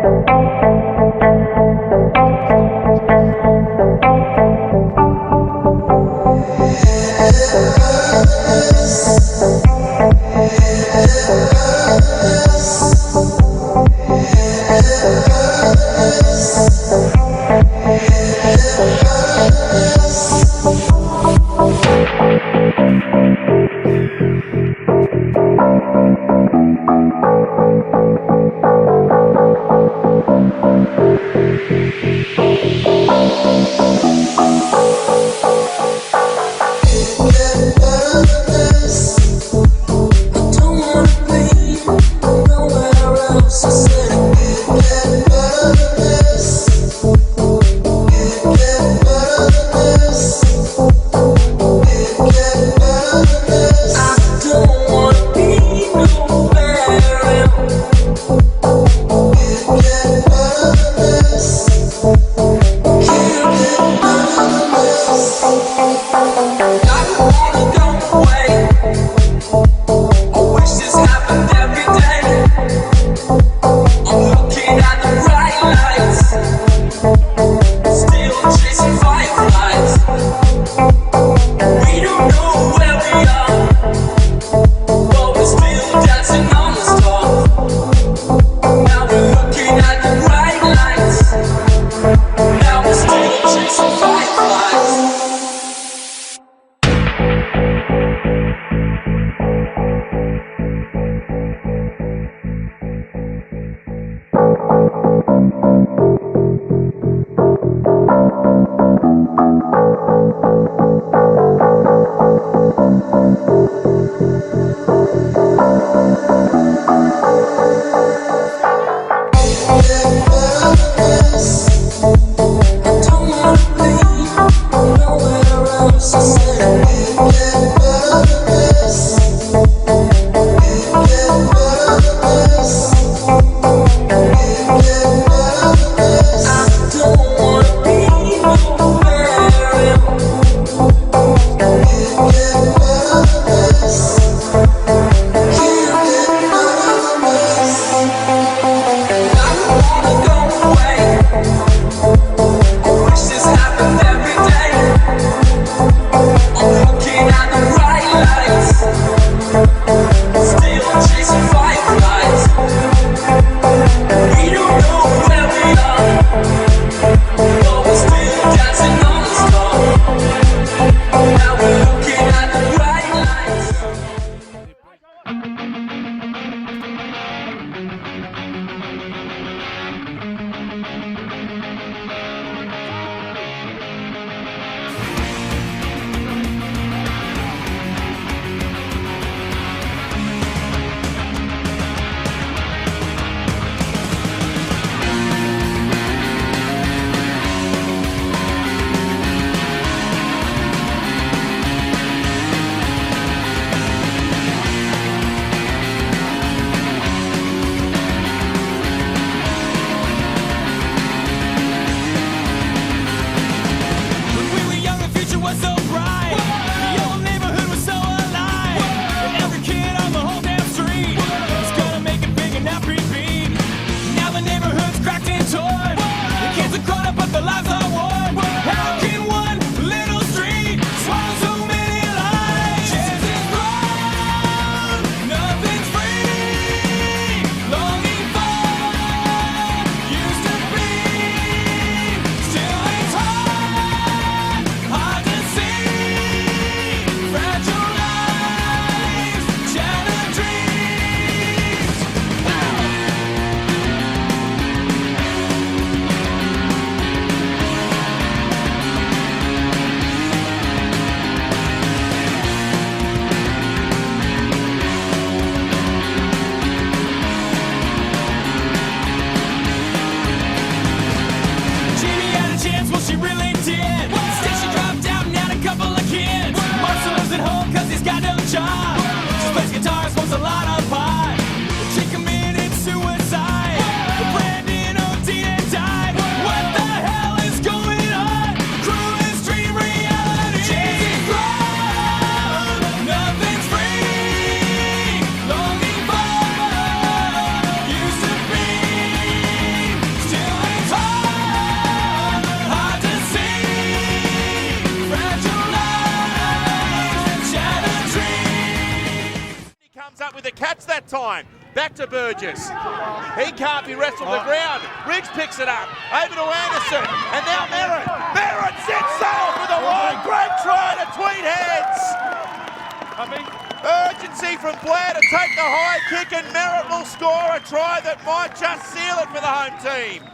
I don't wanna leave. Comes up with a catch that time. Back to Burgess. He can't be wrestled to the ground. Riggs picks it up. Over to Anderson. And now Merritt. Merritt sets sail for the wide. Great try to Tweed heads. Urgency from Blair to take the high kick, and Merritt will score a try that might just seal it for the home team.